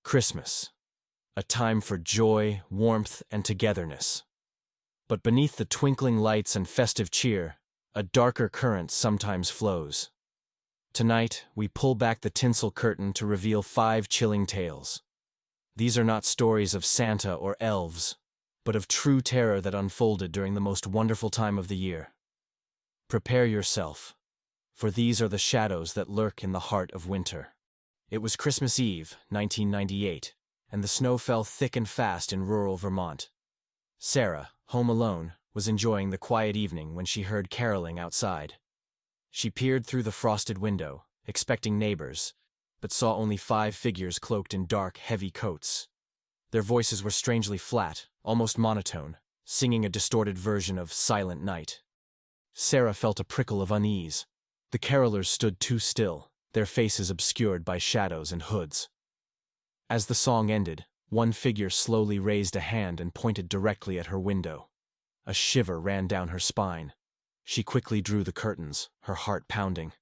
Christmas, a time for joy, warmth, and togetherness. But beneath the twinkling lights and festive cheer, a darker current sometimes flows. Tonight, we pull back the tinsel curtain to reveal 5 chilling tales. These are not stories of Santa or elves, but of true terror that unfolded during the most wonderful time of the year. Prepare yourself, for these are the shadows that lurk in the heart of winter. It was Christmas Eve, 1998, and the snow fell thick and fast in rural Vermont. Sarah, home alone, was enjoying the quiet evening when she heard caroling outside. She peered through the frosted window, expecting neighbors, but saw only 5 figures cloaked in dark, heavy coats. Their voices were strangely flat, almost monotone, singing a distorted version of Silent Night. Sarah felt a prickle of unease. The carolers stood too still, their faces obscured by shadows and hoods. As the song ended, one figure slowly raised a hand and pointed directly at her window. A shiver ran down her spine. She quickly drew the curtains, her heart pounding.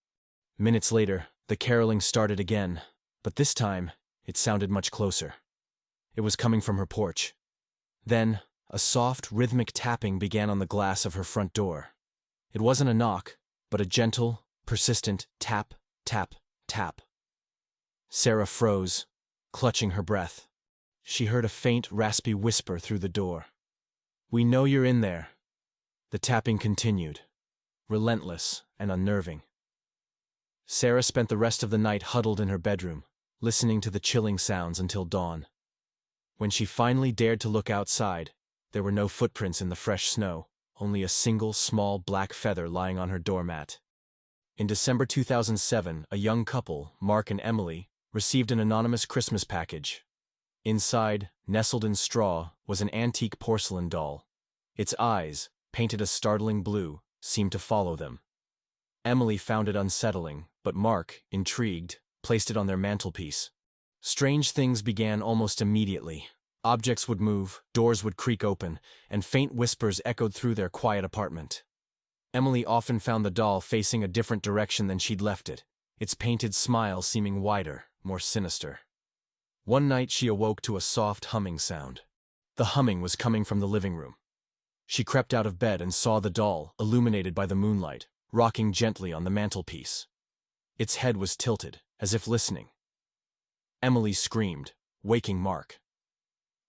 Minutes later, the caroling started again, but this time, it sounded much closer. It was coming from her porch. Then, a soft, rhythmic tapping began on the glass of her front door. It wasn't a knock, but a gentle, persistent tap, tap, tap. Sarah froze, clutching her breath. She heard a faint, raspy whisper through the door. "We know you're in there." The tapping continued, relentless and unnerving. Sarah spent the rest of the night huddled in her bedroom, listening to the chilling sounds until dawn. When she finally dared to look outside, there were no footprints in the fresh snow, only a single small black feather lying on her doormat. In December 2007, a young couple, Mark and Emily, received an anonymous Christmas package. Inside, nestled in straw, was an antique porcelain doll. Its eyes, painted a startling blue, seemed to follow them. Emily found it unsettling, but Mark, intrigued, placed it on their mantelpiece. Strange things began almost immediately. Objects would move, doors would creak open, and faint whispers echoed through their quiet apartment. Emily often found the doll facing a different direction than she'd left it, its painted smile seeming wider, more sinister. One night she awoke to a soft humming sound. The humming was coming from the living room. She crept out of bed and saw the doll, illuminated by the moonlight, rocking gently on the mantelpiece. Its head was tilted, as if listening. Emily screamed, waking Mark.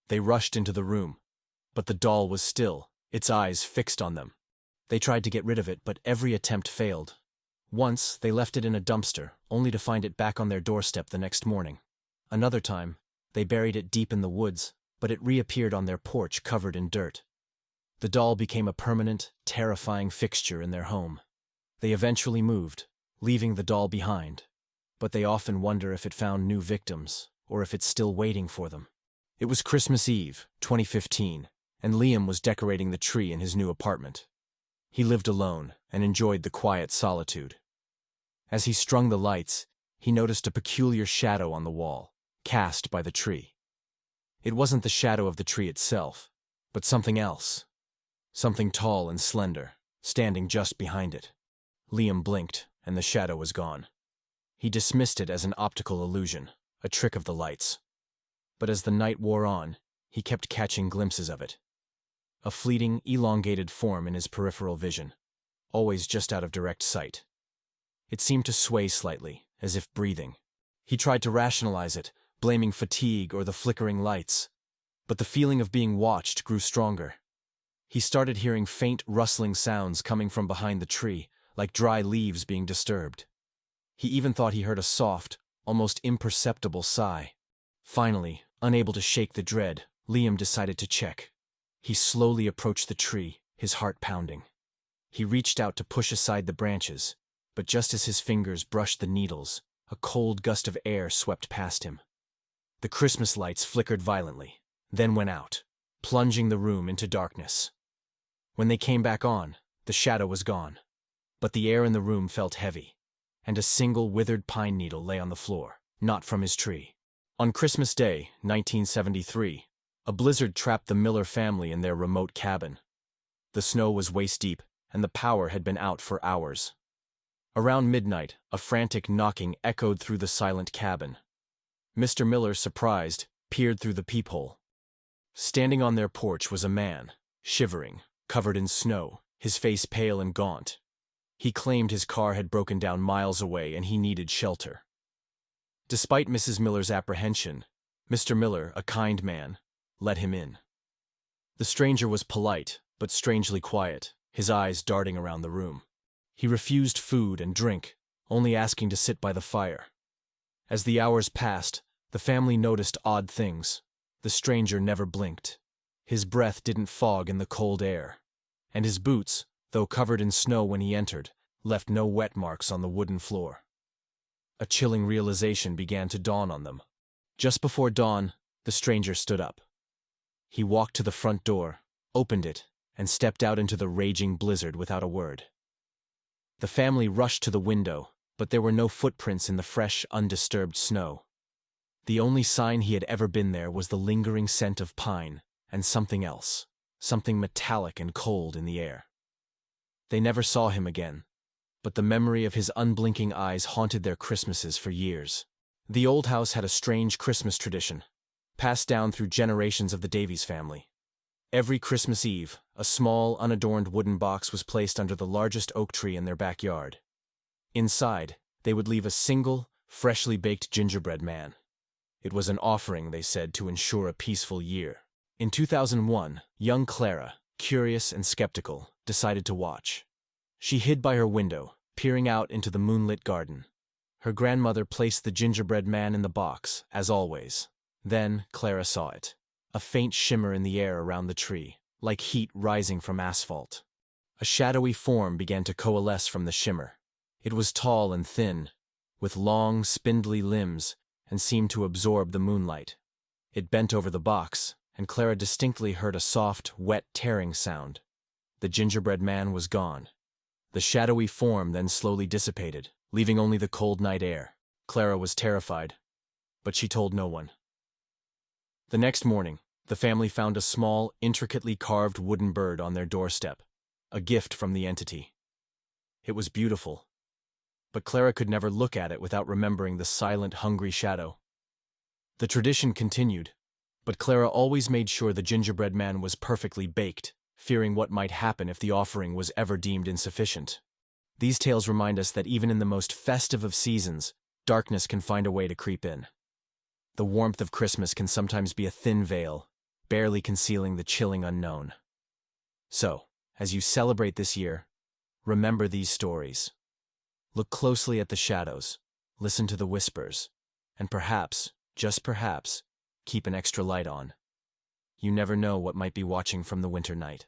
They rushed into the room, but the doll was still, its eyes fixed on them. They tried to get rid of it, but every attempt failed. Once, they left it in a dumpster, only to find it back on their doorstep the next morning. Another time, they buried it deep in the woods, but it reappeared on their porch covered in dirt. The doll became a permanent, terrifying fixture in their home. They eventually moved, leaving the doll behind, but they often wonder if it found new victims, or if it's still waiting for them. It was Christmas Eve, 2015, and Liam was decorating the tree in his new apartment. He lived alone and enjoyed the quiet solitude. As he strung the lights, he noticed a peculiar shadow on the wall, cast by the tree. It wasn't the shadow of the tree itself, but something else. Something tall and slender, standing just behind it. Liam blinked, and the shadow was gone. He dismissed it as an optical illusion, a trick of the lights. But as the night wore on, he kept catching glimpses of it. A fleeting, elongated form in his peripheral vision, always just out of direct sight. It seemed to sway slightly, as if breathing. He tried to rationalize it, blaming fatigue or the flickering lights. But the feeling of being watched grew stronger. He started hearing faint rustling sounds coming from behind the tree, like dry leaves being disturbed. He even thought he heard a soft, almost imperceptible sigh. Finally, unable to shake the dread, Liam decided to check. He slowly approached the tree, his heart pounding. He reached out to push aside the branches, but just as his fingers brushed the needles, a cold gust of air swept past him. The Christmas lights flickered violently, then went out, plunging the room into darkness. When they came back on, the shadow was gone, but the air in the room felt heavy, and a single withered pine needle lay on the floor, not from his tree. On Christmas Day, 1973, a blizzard trapped the Miller family in their remote cabin. The snow was waist-deep, and the power had been out for hours. Around midnight, a frantic knocking echoed through the silent cabin. Mr. Miller, surprised, peered through the peephole. Standing on their porch was a man, shivering, covered in snow, his face pale and gaunt. He claimed his car had broken down miles away and he needed shelter. Despite Mrs. Miller's apprehension, Mr. Miller, a kind man, let him in. The stranger was polite, but strangely quiet, his eyes darting around the room. He refused food and drink, only asking to sit by the fire. As the hours passed, the family noticed odd things. The stranger never blinked. His breath didn't fog in the cold air. And his boots, though covered in snow when he entered, left no wet marks on the wooden floor. A chilling realization began to dawn on them. Just before dawn, the stranger stood up. He walked to the front door, opened it, and stepped out into the raging blizzard without a word. The family rushed to the window, but there were no footprints in the fresh, undisturbed snow. The only sign he had ever been there was the lingering scent of pine and something else, something metallic and cold in the air. They never saw him again, but the memory of his unblinking eyes haunted their Christmases for years. The old house had a strange Christmas tradition, passed down through generations of the Davies family. Every Christmas Eve, a small, unadorned wooden box was placed under the largest oak tree in their backyard. Inside, they would leave a single, freshly baked gingerbread man. It was an offering, they said, to ensure a peaceful year. In 2001, young Clara, curious and skeptical, decided to watch. She hid by her window, peering out into the moonlit garden. Her grandmother placed the gingerbread man in the box, as always. Then Clara saw it. A faint shimmer in the air around the tree, like heat rising from asphalt. A shadowy form began to coalesce from the shimmer. It was tall and thin, with long, spindly limbs, and seemed to absorb the moonlight. It bent over the box, and Clara distinctly heard a soft, wet tearing sound. The gingerbread man was gone. The shadowy form then slowly dissipated, leaving only the cold night air. Clara was terrified, but she told no one. The next morning, the family found a small, intricately carved wooden bird on their doorstep, a gift from the entity. It was beautiful, but Clara could never look at it without remembering the silent, hungry shadow. The tradition continued, but Clara always made sure the gingerbread man was perfectly baked, fearing what might happen if the offering was ever deemed insufficient. These tales remind us that even in the most festive of seasons, darkness can find a way to creep in. The warmth of Christmas can sometimes be a thin veil, barely concealing the chilling unknown. So, as you celebrate this year, remember these stories. Look closely at the shadows, listen to the whispers, and perhaps, just perhaps, keep an extra light on. You never know what might be watching from the winter night.